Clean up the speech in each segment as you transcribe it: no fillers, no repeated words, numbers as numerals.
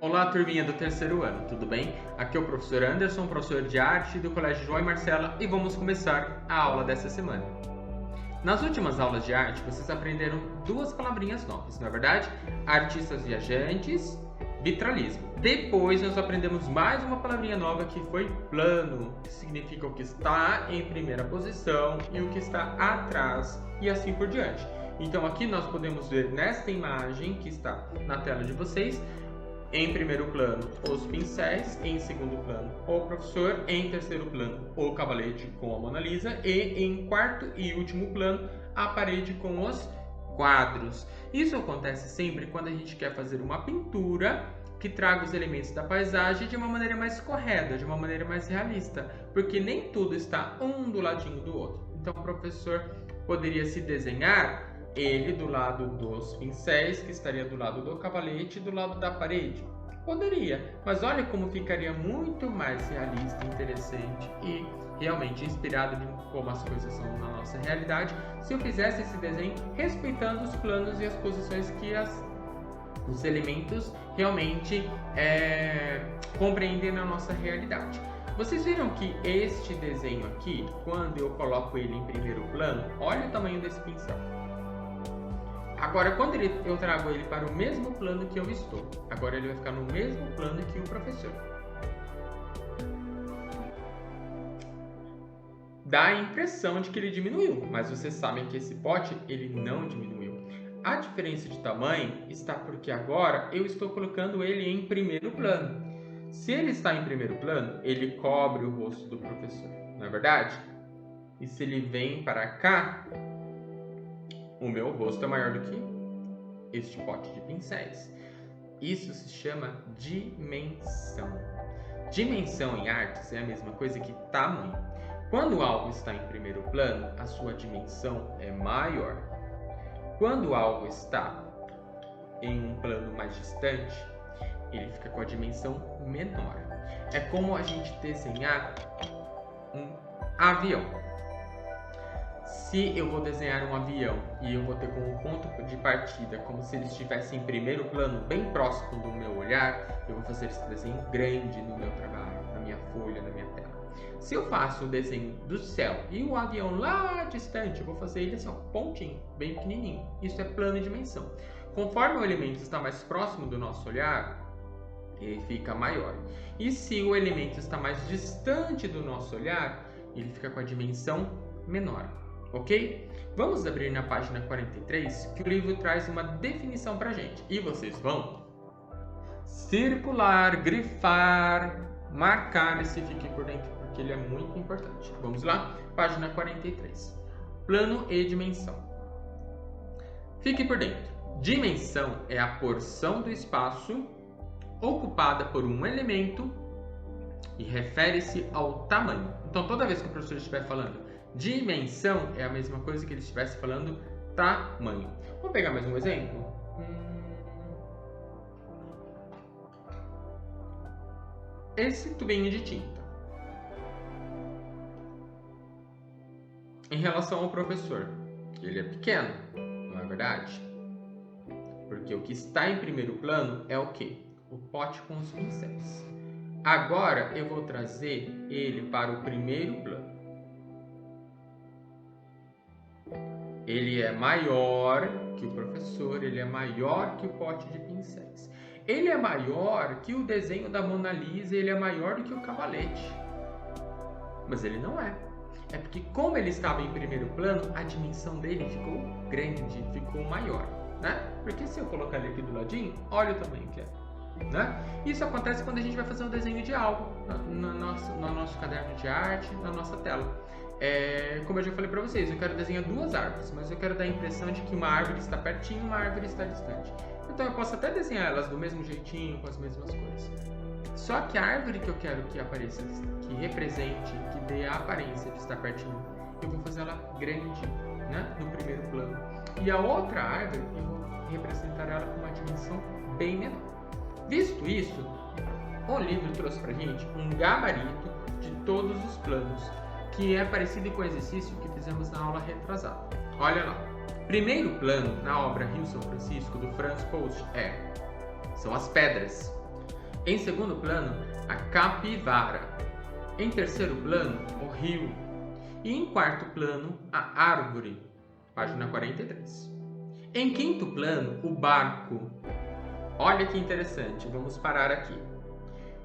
Olá, turminha do terceiro ano, tudo bem? Aqui é o professor Anderson, professor de arte do Colégio João e Marcela, e vamos começar a aula dessa semana. Nas últimas aulas de arte, vocês aprenderam duas palavrinhas novas, não é verdade? Artistas viajantes, vitralismo. Depois nós aprendemos mais uma palavrinha nova que foi plano, que significa o que está em primeira posição e o que está atrás e assim por diante. Então aqui nós podemos ver nesta imagem que está na tela de vocês, em primeiro plano, os pincéis, em segundo plano, o professor, em terceiro plano, o cavalete com a Mona Lisa e em quarto e último plano, a parede com os quadros. Isso acontece sempre quando a gente quer fazer uma pintura que traga os elementos da paisagem de uma maneira mais correta, de uma maneira mais realista, porque nem tudo está um do ladinho do outro. Então o professor poderia se desenhar ele do lado dos pincéis, que estaria do lado do cavalete e do lado da parede. Poderia, mas olha como ficaria muito mais realista, interessante e realmente inspirado de como as coisas são na nossa realidade, se eu fizesse esse desenho respeitando os planos e as posições que os elementos realmente compreendem na nossa realidade. Vocês viram que este desenho aqui, quando eu coloco ele em primeiro plano, olha o tamanho desse pincel. Agora, quando eu trago ele para o mesmo plano que eu estou, agora ele vai ficar no mesmo plano que o professor. Dá a impressão de que ele diminuiu, mas vocês sabem que esse pote, ele não diminuiu. A diferença de tamanho está porque agora eu estou colocando ele em primeiro plano. Se ele está em primeiro plano, ele cobre o rosto do professor, não é verdade? E se ele vem para cá, o meu rosto é maior do que este pote de pincéis. Isso se chama dimensão. Dimensão em artes é a mesma coisa que tamanho. Quando algo está em primeiro plano, a sua dimensão é maior. Quando algo está em um plano mais distante, ele fica com a dimensão menor. É como a gente desenhar um avião. Se eu vou desenhar um avião e eu vou ter como ponto de partida como se ele estivesse em primeiro plano, bem próximo do meu olhar, eu vou fazer esse desenho grande no meu trabalho, na minha folha, na minha tela. Se eu faço o desenho do céu e o avião lá distante, eu vou fazer ele assim, ó, pontinho, bem pequenininho. Isso é plano e dimensão. Conforme o elemento está mais próximo do nosso olhar, ele fica maior. E se o elemento está mais distante do nosso olhar, ele fica com a dimensão menor. Ok? Vamos abrir na página 43, que o livro traz uma definição pra gente. E vocês vão circular, grifar, marcar esse fique por dentro, porque ele é muito importante. Vamos lá? Página 43. Plano e dimensão. Fique por dentro. Dimensão é a porção do espaço ocupada por um elemento e refere-se ao tamanho. Então, toda vez que o professor estiver falando dimensão, é a mesma coisa que ele estivesse falando tamanho. Vamos pegar mais um exemplo? Esse tubinho de tinta. Em relação ao professor, ele é pequeno, não é verdade? Porque o que está em primeiro plano é o quê? O pote com os pincéis. Agora eu vou trazer ele para o primeiro plano. Ele é maior que o professor, ele é maior que o pote de pincéis. Ele é maior que o desenho da Mona Lisa, ele é maior do que o cavalete. Mas ele não é. É porque como ele estava em primeiro plano, a dimensão dele ficou grande, ficou maior, né? Porque se eu colocar ele aqui do ladinho, olha o tamanho que é. Né? Isso acontece quando a gente vai fazer um desenho de algo no nosso caderno de arte, na nossa tela. Como eu já falei para vocês, eu quero desenhar duas árvores, mas eu quero dar a impressão de que uma árvore está pertinho e uma árvore está distante. Então eu posso até desenhar elas do mesmo jeitinho, com as mesmas cores. Só que a árvore que eu quero que apareça, que represente, que dê a aparência de estar pertinho, eu vou fazer ela grande, né? No primeiro plano. E a outra árvore, eu vou representar ela com uma dimensão bem menor. Visto isso, o livro trouxe pra gente um gabarito de todos os planos, que é parecido com o exercício que fizemos na aula retrasada. Olha lá. Primeiro plano na obra Rio São Francisco, do Franz Post, são as pedras. Em segundo plano, a capivara. Em terceiro plano, o rio. E em quarto plano, a árvore. Página 43. Em quinto plano, o barco. Olha que interessante, vamos parar aqui.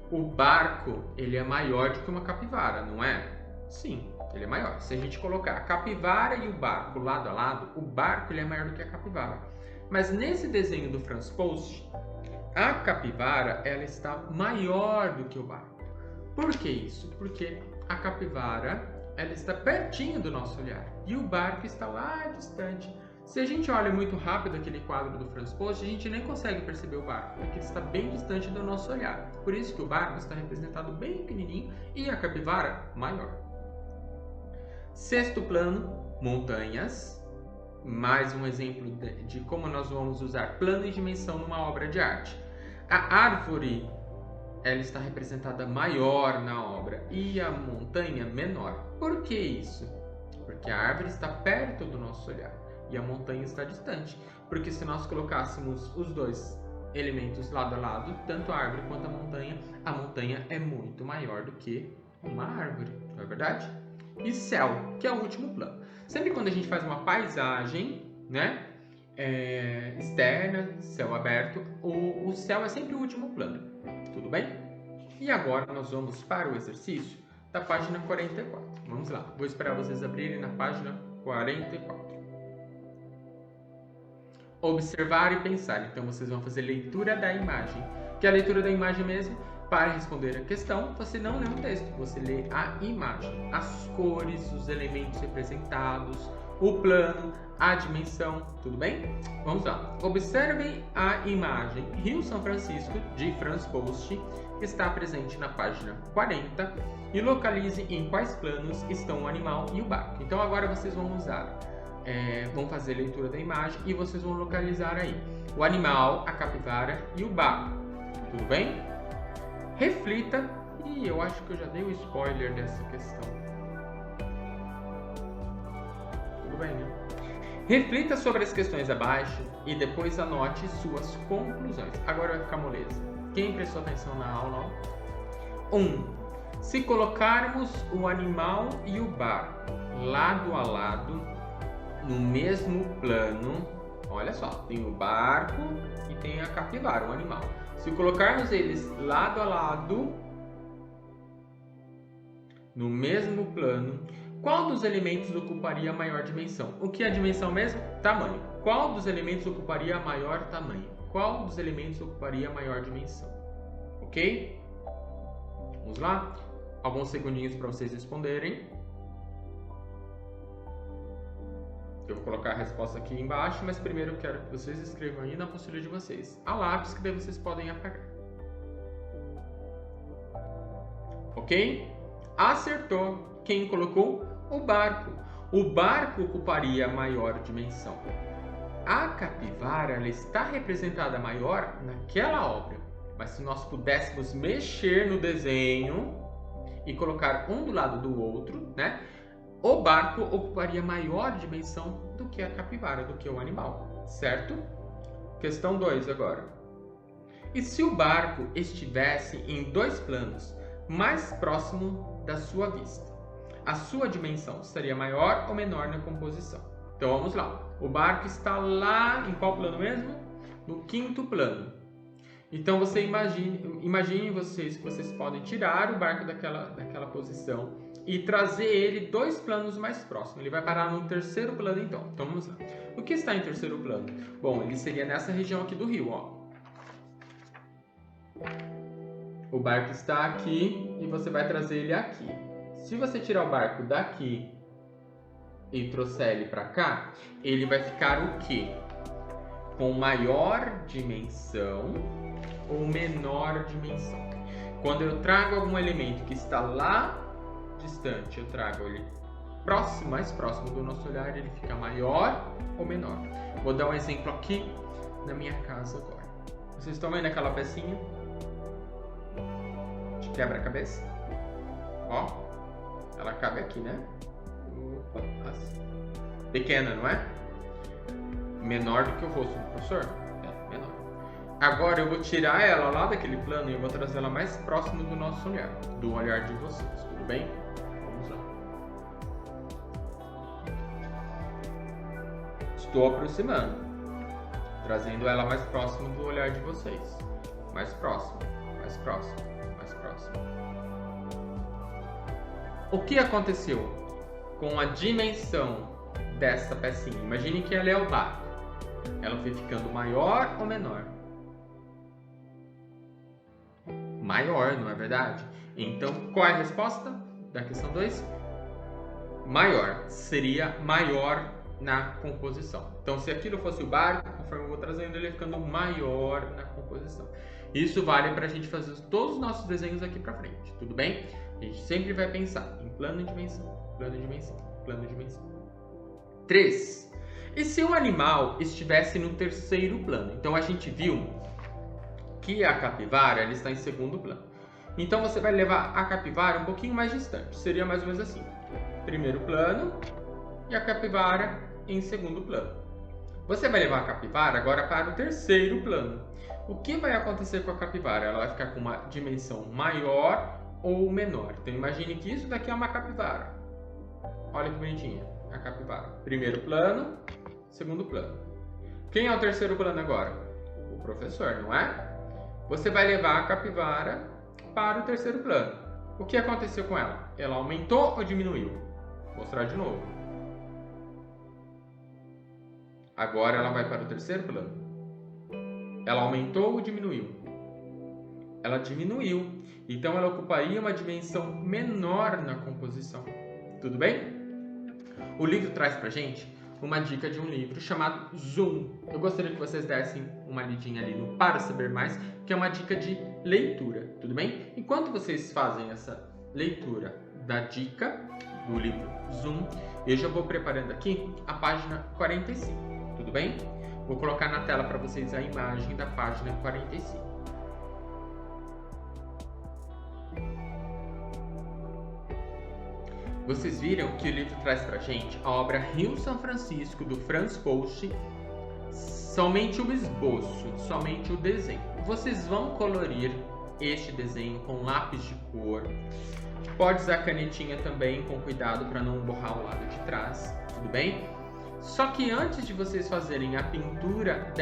O barco, ele é maior do que uma capivara, não é? Sim, ele é maior. Se a gente colocar a capivara e o barco lado a lado, o barco ele é maior do que a capivara. Mas nesse desenho do Franz Post, a capivara ela está maior do que o barco. Por que isso? Porque a capivara ela está pertinho do nosso olhar e o barco está lá distante. Se a gente olha muito rápido aquele quadro do Franz Post, a gente nem consegue perceber o barco, porque ele está bem distante do nosso olhar. Por isso que o barco está representado bem pequenininho e a capivara maior. Sexto plano, montanhas. Mais um exemplo de como nós vamos usar plano e dimensão numa obra de arte. A árvore ela está representada maior na obra e a montanha menor. Por que isso? Porque a árvore está perto do nosso olhar e a montanha está distante. Porque se nós colocássemos os dois elementos lado a lado, tanto a árvore quanto a montanha é muito maior do que uma árvore, não é verdade? E céu, que é o último plano. Sempre quando a gente faz uma paisagem, né, externa, céu aberto, o céu é sempre o último plano. Tudo bem? E agora nós vamos para o exercício da página 44. Vamos lá. Vou esperar vocês abrirem na página 44. Observar e pensar. Então vocês vão fazer leitura da imagem. Que é a leitura da imagem mesmo? Para responder a questão, você não lê o texto, você lê a imagem, as cores, os elementos representados, o plano, a dimensão, tudo bem? Vamos lá. Observem a imagem Rio São Francisco, de Franz Post, que está presente na página 40, e localize em quais planos estão o animal e o barco. Então agora vocês vão vão fazer a leitura da imagem e vocês vão localizar aí o animal, a capivara e o barco, tudo bem? Reflita, e eu acho que eu já dei o spoiler dessa questão. Tudo bem, né? Reflita sobre as questões abaixo e depois anote suas conclusões. Agora vai ficar moleza. Quem prestou atenção na aula? 1. Se colocarmos o animal e o barco lado a lado no mesmo plano, olha só, tem o barco e tem a capivara, o animal. Se colocarmos eles lado a lado, no mesmo plano, qual dos elementos ocuparia a maior dimensão? O que é a dimensão mesmo? Tamanho. Qual dos elementos ocuparia a maior tamanho? Qual dos elementos ocuparia a maior dimensão? Ok? Vamos lá? Alguns segundinhos para vocês responderem. Eu vou colocar a resposta aqui embaixo, mas primeiro eu quero que vocês escrevam aí na apostila de vocês a lápis, que daí vocês podem apagar. Ok? Acertou. Quem colocou? O barco. O barco ocuparia a maior dimensão. A capivara ela está representada maior naquela obra, mas se nós pudéssemos mexer no desenho e colocar um do lado do outro, né? O barco ocuparia maior dimensão do que a capivara, do que o animal, certo? Questão 2 agora. E se o barco estivesse em dois planos, mais próximo da sua vista, a sua dimensão seria maior ou menor na composição? Então vamos lá. O barco está lá em qual plano mesmo? No quinto plano. Então você imagine vocês que vocês podem tirar o barco daquela posição e trazer ele dois planos mais próximos. Ele vai parar no terceiro plano então. Então vamos lá. O que está em terceiro plano? Bom, ele seria nessa região aqui do rio, ó. O barco está aqui e você vai trazer ele aqui. Se você tirar o barco daqui e trouxer ele para cá, ele vai ficar o quê? Com maior dimensão ou menor dimensão? Quando eu trago algum elemento que está lá distante, eu trago ele mais próximo do nosso olhar, ele fica maior ou menor. Vou dar um exemplo aqui na minha casa agora. Vocês estão vendo aquela pecinha de quebra-cabeça? Ó, ela cabe aqui, né? Opa, assim. Pequena, não é? Menor do que o rosto do professor? É, menor. Agora eu vou tirar ela lá daquele plano e eu vou trazer ela mais próximo do nosso olhar, do olhar de vocês, tudo bem? Vamos lá. Estou aproximando, trazendo ela mais próximo do olhar de vocês. Mais próximo, mais próximo, mais próximo. O que aconteceu com a dimensão dessa pecinha? Imagine que ela é o barco. Ela foi ficando maior ou menor? Maior, não é verdade? Então, qual é a resposta da questão 2? Maior. Seria maior na composição. Então, se aquilo fosse o barco, conforme eu vou trazendo, ele vai ficando maior na composição. Isso vale para a gente fazer todos os nossos desenhos aqui para frente, tudo bem? A gente sempre vai pensar em plano de dimensão, plano de dimensão, plano de dimensão. 3. E se o animal estivesse no terceiro plano? Então, a gente viu que a capivara ela está em segundo plano. Então, você vai levar a capivara um pouquinho mais distante. Seria mais ou menos assim. Primeiro plano e a capivara em segundo plano. Você vai levar a capivara agora para o terceiro plano. O que vai acontecer com a capivara? Ela vai ficar com uma dimensão maior ou menor. Então, imagine que isso daqui é uma capivara. Olha que bonitinha a capivara. Primeiro plano, segundo plano. Quem é o terceiro plano agora? O professor, não é? Você vai levar a capivara para o terceiro plano. O que aconteceu com ela? Ela aumentou ou diminuiu? Vou mostrar de novo. Agora ela vai para o terceiro plano. Ela aumentou ou diminuiu? Ela diminuiu. Então ela ocuparia uma dimensão menor na composição. Tudo bem? O livro traz pra gente uma dica de um livro chamado Zoom. Eu gostaria que vocês dessem uma lidinha ali no Para Saber Mais, que é uma dica de leitura, tudo bem? Enquanto vocês fazem essa leitura da dica do livro Zoom, eu já vou preparando aqui a página 45, tudo bem? Vou colocar na tela para vocês a imagem da página 45. Vocês viram que o livro traz pra gente a obra Rio São Francisco, do Franz Pouchy, somente o esboço, somente o desenho. Vocês vão colorir este desenho com lápis de cor. Pode usar canetinha também, com cuidado para não borrar o lado de trás, tudo bem? Só que antes de vocês fazerem a pintura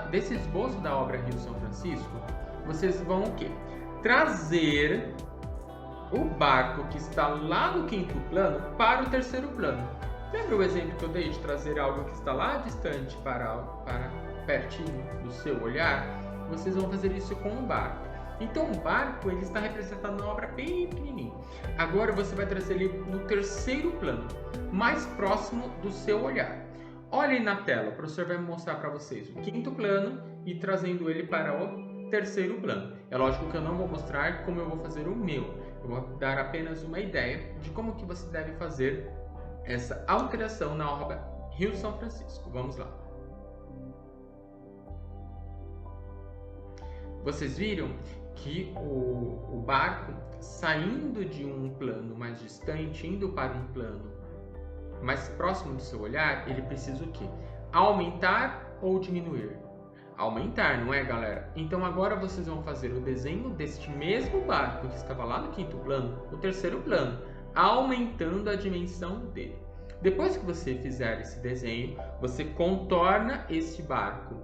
desse esboço da obra Rio São Francisco, vocês vão o quê? Trazer o barco que está lá no quinto plano para o terceiro plano. Lembra o exemplo que eu dei de trazer algo que está lá distante para pertinho do seu olhar? Vocês vão fazer isso com o barco. Então o barco ele está representado na obra bem pequenininho. Agora você vai trazer ele no terceiro plano, mais próximo do seu olhar. Olhem na tela, o professor vai mostrar para vocês o quinto plano e trazendo ele para o terceiro plano. É lógico que eu não vou mostrar como eu vou fazer o meu. Eu vou dar apenas uma ideia de como que você deve fazer essa alteração na obra Rio São Francisco. Vamos lá. Vocês viram que o barco, saindo de um plano mais distante, indo para um plano mais próximo do seu olhar, ele precisa o quê? Aumentar ou diminuir? Aumentar, não é, galera? Então agora vocês vão fazer o desenho deste mesmo barco que estava lá no quinto plano, no terceiro plano, aumentando a dimensão dele. Depois que você fizer esse desenho, você contorna este barco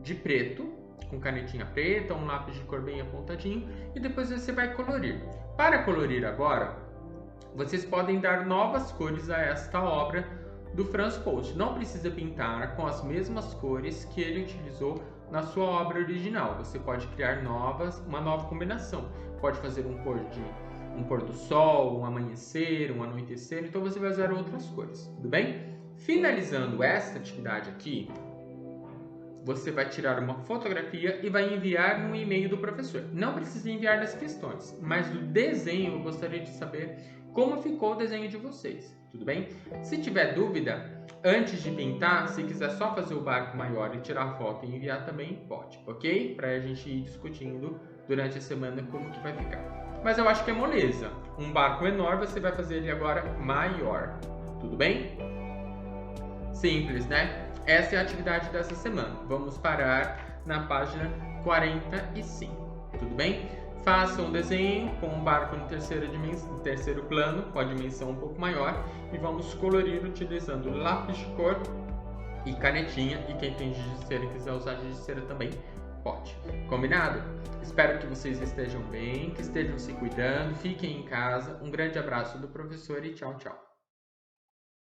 de preto, com canetinha preta, um lápis de cor bem apontadinho, e depois você vai colorir. Para colorir agora, vocês podem dar novas cores a esta obra do Franz Pouchy. Não precisa pintar com as mesmas cores que ele utilizou na sua obra original. Você pode criar uma nova combinação. Pode fazer um pôr do sol, um amanhecer, um anoitecer. Então você vai usar outras cores, tudo bem? Finalizando esta atividade aqui, você vai tirar uma fotografia e vai enviar no e-mail do professor. Não precisa enviar das questões, mas do desenho eu gostaria de saber como ficou o desenho de vocês, tudo bem? Se tiver dúvida, antes de pintar, se quiser só fazer o barco maior e tirar a foto e enviar também, pode, ok? Para a gente ir discutindo durante a semana como que vai ficar. Mas eu acho que é moleza. Um barco menor, você vai fazer ele agora maior, tudo bem? Simples, né? Essa é a atividade dessa semana. Vamos parar na página 45, tudo bem? Faça um desenho com um barco em terceiro plano, com a dimensão um pouco maior, e vamos colorir utilizando lápis de cor e canetinha, e quem tem giz de cera e quiser usar giz de cera também pode. Combinado? Espero que vocês estejam bem, que estejam se cuidando, fiquem em casa. Um grande abraço do professor e tchau, tchau.